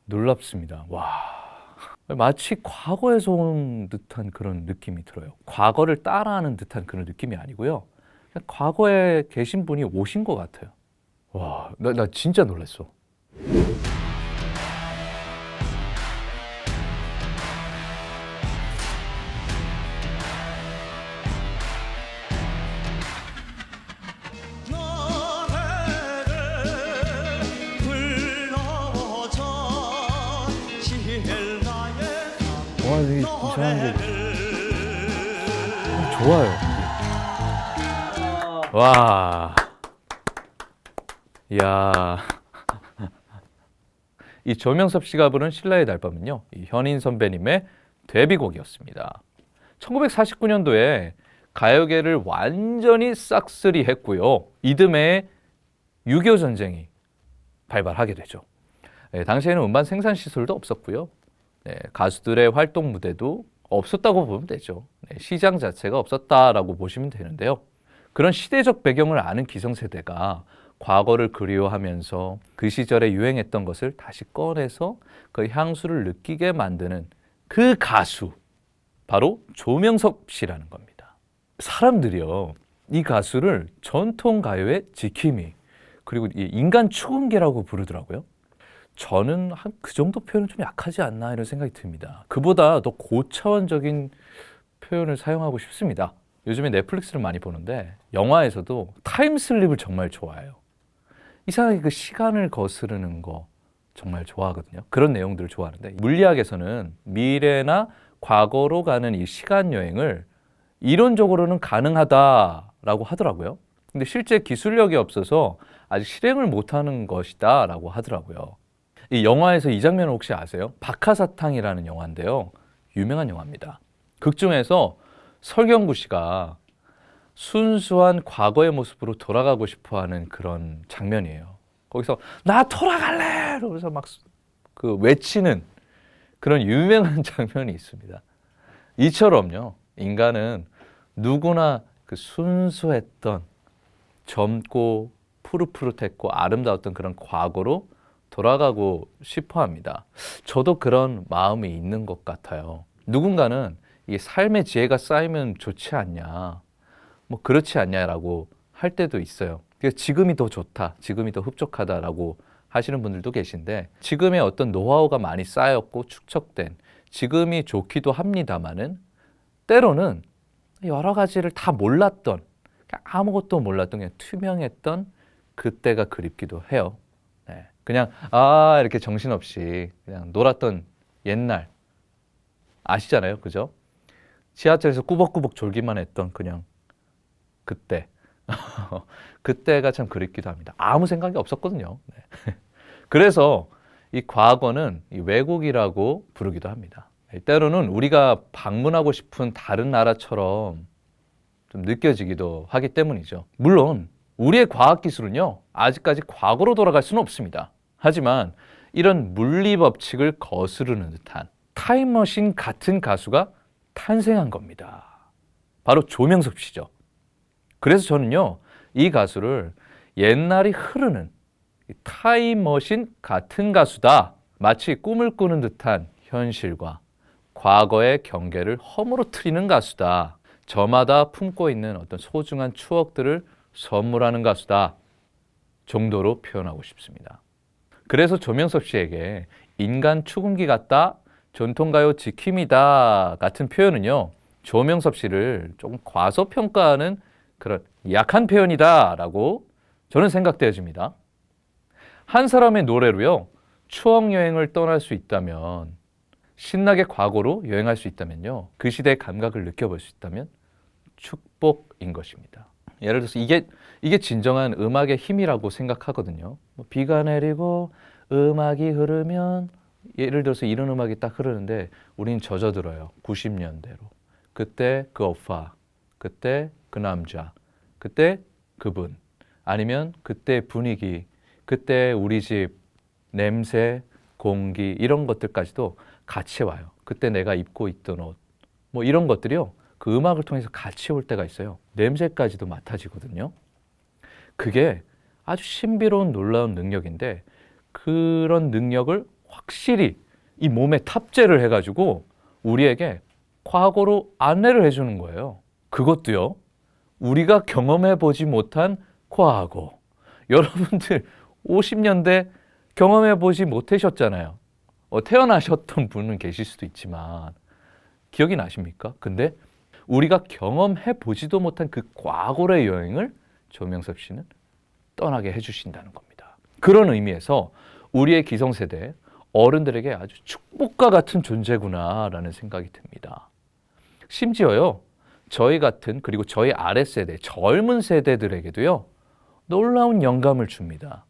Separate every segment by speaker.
Speaker 1: 놀랍습니다. 와. 마치 과거에서 온 듯한 그런 느낌이 들어요. 과거를 따라하는 듯한 그런 느낌이 아니고요. 그냥 과거에 계신 분이 오신 것 같아요. 와, 나 진짜 놀랐어. 와, 이게 이상한 게 좋아요. 와, 이야. 이 조명섭 씨가 부른 신라의 달밤은요, 이 현인 선배님의 데뷔곡이었습니다. 1949년도에 가요계를 완전히 싹쓸이 했고요. 이듬해 6.25 전쟁이 발발하게 되죠. 당시에는 음반 생산 시설도 없었고요. 가수들의 활동 무대도 없었다고 보면 되죠. 시장 자체가 없었다라고 보시면 되는데요. 그런 시대적 배경을 아는 기성세대가 과거를 그리워하면서 그 시절에 유행했던 것을 다시 꺼내서 그 향수를 느끼게 만드는 그 가수, 바로 조명섭 씨라는 겁니다. 사람들이요, 이 가수를 전통 가요의 지킴이, 그리고 인간 추궁기라고 부르더라고요. 저는 한 그 정도 표현은 좀 약하지 않나 이런 생각이 듭니다. 그보다 더 고차원적인 표현을 사용하고 싶습니다. 요즘에 넷플릭스를 많이 보는데 영화에서도 타임슬립을 정말 좋아해요. 이상하게 그 시간을 거스르는 거 정말 좋아하거든요. 그런 내용들을 좋아하는데, 물리학에서는 미래나 과거로 가는 이 시간 여행을 이론적으로는 가능하다라고 하더라고요. 근데 실제 기술력이 없어서 아직 실행을 못하는 것이다 라고 하더라고요. 이 영화에서 이 장면을 혹시 아세요? 박하사탕이라는 영화인데요. 유명한 영화입니다. 극 중에서 설경구 씨가 순수한 과거의 모습으로 돌아가고 싶어하는 그런 장면이에요. 거기서 나 돌아갈래! 이러면서 막 그 외치는 그런 유명한 장면이 있습니다. 이처럼요, 인간은 누구나 그 순수했던, 젊고 푸릇푸릇했고 아름다웠던 그런 과거로 돌아가고 싶어 합니다. 저도 그런 마음이 있는 것 같아요. 누군가는 이 삶의 지혜가 쌓이면 좋지 않냐, 뭐 그렇지 않냐라고 할 때도 있어요. 그래서 지금이 더 좋다, 지금이 더 흡족하다라고 하시는 분들도 계신데, 지금의 어떤 노하우가 많이 쌓였고 축적된 지금이 좋기도 합니다만은, 때로는 여러 가지를 다 몰랐던, 아무것도 몰랐던 그냥 투명했던 그때가 그립기도 해요. 그냥 이렇게 정신없이 그냥 놀았던 옛날 아시잖아요, 그죠? 지하철에서 꾸벅꾸벅 졸기만 했던 그냥 그때. 그때가 참 그립기도 합니다. 아무 생각이 없었거든요. 그래서 이 과거는 이 왜곡이라고 부르기도 합니다. 때로는 우리가 방문하고 싶은 다른 나라처럼 좀 느껴지기도 하기 때문이죠. 물론 우리의 과학기술은요, 아직까지 과거로 돌아갈 수는 없습니다. 하지만 이런 물리 법칙을 거스르는 듯한 타임머신 같은 가수가 탄생한 겁니다. 바로 조명섭 씨죠. 그래서 저는요, 이 가수를 옛날이 흐르는 타임머신 같은 가수다, 마치 꿈을 꾸는 듯한 현실과 과거의 경계를 허물어뜨리는 가수다, 저마다 품고 있는 어떤 소중한 추억들을 선물하는 가수다 정도로 표현하고 싶습니다. 그래서 조명섭 씨에게 인간 추궁기 같다, 전통가요 지킴이다 같은 표현은요, 조명섭 씨를 조금 과소평가하는 그런 약한 표현이다 라고 저는 생각되어집니다. 한 사람의 노래로요, 추억 여행을 떠날 수 있다면, 신나게 과거로 여행할 수 있다면요, 그 시대의 감각을 느껴볼 수 있다면 축복인 것입니다. 예를 들어서 이게 진정한 음악의 힘이라고 생각하거든요. 비가 내리고 음악이 흐르면, 예를 들어서 이런 음악이 딱 흐르는데 우린 젖어들어요. 90년대로. 그때 그 오빠, 그때 그 남자, 그때 그분, 아니면 그때 분위기, 그때 우리 집 냄새, 공기, 이런 것들까지도 같이 와요. 그때 내가 입고 있던 옷, 뭐 이런 것들이요, 그 음악을 통해서 같이 올 때가 있어요. 냄새까지도 맡아지거든요. 그게 아주 신비로운 놀라운 능력인데, 그런 능력을 확실히 이 몸에 탑재를 해가지고 우리에게 과거로 안내를 해주는 거예요. 그것도요, 우리가 경험해보지 못한 과거. 여러분들 50년대 경험해보지 못하셨잖아요. 태어나셨던 분은 계실 수도 있지만 기억이 나십니까? 근데 우리가 경험해보지도 못한 그 과거의 여행을 조명섭 씨는 떠나게 해주신다는 겁니다. 그런 의미에서 우리의 기성세대 어른들에게 아주 축복과 같은 존재구나라는 생각이 듭니다. 심지어요, 저희 같은, 그리고 저희 아랫세대, 젊은 세대들에게도요, 놀라운 영감을 줍니다.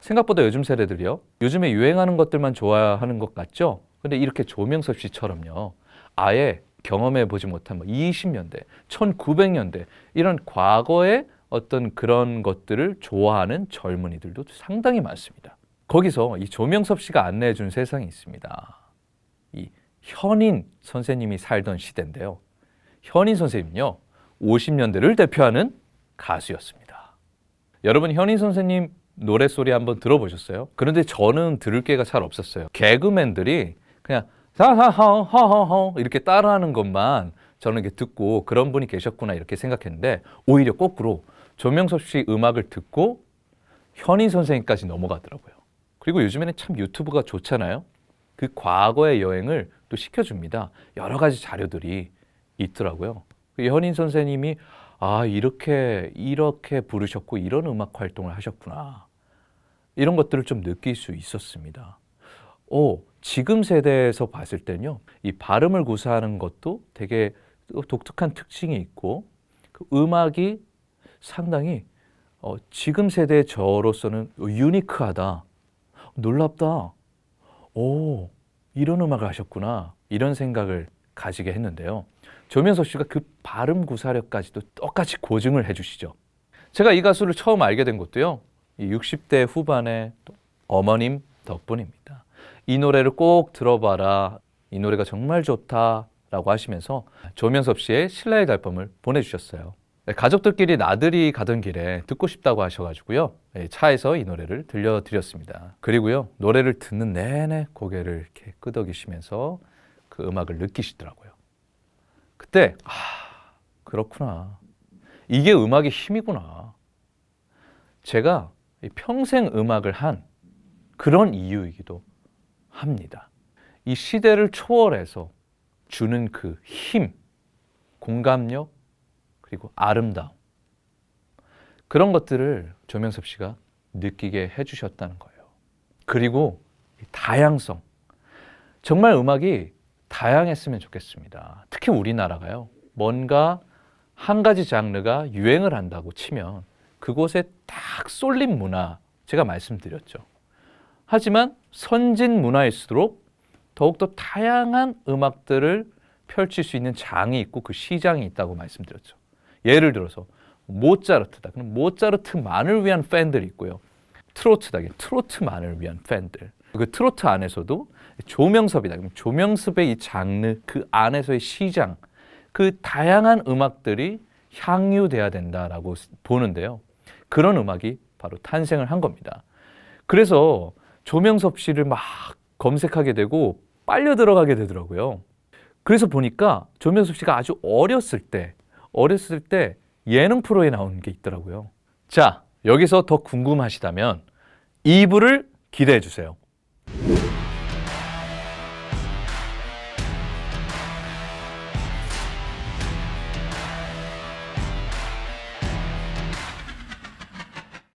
Speaker 1: 생각보다 요즘 세대들이요, 요즘에 유행하는 것들만 좋아하는 것 같죠? 근데 이렇게 조명섭 씨처럼요, 아예 경험해보지 못한 20년대, 1900년대 이런 과거의 어떤 그런 것들을 좋아하는 젊은이들도 상당히 많습니다. 거기서 이 조명섭 씨가 안내해 준 세상이 있습니다. 이 현인 선생님이 살던 시대인데요. 현인 선생님은요, 50년대를 대표하는 가수였습니다. 여러분, 현인 선생님 노랫소리 한번 들어보셨어요? 그런데 저는 들을 기회가 잘 없었어요. 개그맨들이 그냥 하하하하하 이렇게 따라하는 것만 저는 이렇게 듣고 그런 분이 계셨구나 이렇게 생각했는데, 오히려 거꾸로 조명섭 씨 음악을 듣고 현인 선생님까지 넘어가더라고요. 그리고 요즘에는 참 유튜브가 좋잖아요. 그 과거의 여행을 또 시켜줍니다. 여러 가지 자료들이 있더라고요. 현인 선생님이 이렇게 부르셨고 이런 음악 활동을 하셨구나. 이런 것들을 좀 느낄 수 있었습니다. 지금 세대에서 봤을 때는요, 이 발음을 구사하는 것도 되게 독특한 특징이 있고, 그 음악이 상당히 지금 세대의 저로서는 유니크하다, 놀랍다, 이런 음악을 하셨구나, 이런 생각을 가지게 했는데요. 조명섭 씨가 그 발음 구사력까지도 똑같이 고증을 해주시죠. 제가 이 가수를 처음 알게 된 것도요, 이 60대 후반의 어머님 덕분입니다. 이 노래를 꼭 들어봐라, 이 노래가 정말 좋다라고 하시면서 조명섭 씨의 신라의 달밤을 보내주셨어요. 가족들끼리 나들이 가던 길에 듣고 싶다고 하셔가지고요, 차에서 이 노래를 들려드렸습니다. 그리고요, 노래를 듣는 내내 고개를 이렇게 끄덕이시면서 그 음악을 느끼시더라고요. 그때 그렇구나, 이게 음악의 힘이구나. 제가 평생 음악을 한 그런 이유이기도 합니다. 이 시대를 초월해서 주는 그 힘, 공감력, 그리고 아름다움, 그런 것들을 조명섭 씨가 느끼게 해주셨다는 거예요. 그리고 다양성, 정말 음악이 다양했으면 좋겠습니다. 특히 우리나라가요, 뭔가 한 가지 장르가 유행을 한다고 치면 그곳에 딱 쏠린 문화, 제가 말씀드렸죠. 하지만 선진 문화일수록 더욱더 다양한 음악들을 펼칠 수 있는 장이 있고 그 시장이 있다고 말씀드렸죠. 예를 들어서 모차르트다, 그럼 모차르트만을 위한 팬들이 있고요. 트로트다, 트로트만을 위한 팬들. 그 트로트 안에서도 조명섭이다, 그럼 조명섭의 이 장르, 그 안에서의 시장, 그 다양한 음악들이 향유돼야 된다라고 보는데요. 그런 음악이 바로 탄생을 한 겁니다. 그래서 조명섭 씨를 막 검색하게 되고 빨려 들어가게 되더라고요. 그래서 보니까 조명섭 씨가 아주 어렸을 때 예능 프로에 나오는 게 있더라고요. 자, 여기서 더 궁금하시다면 2부를 기대해 주세요.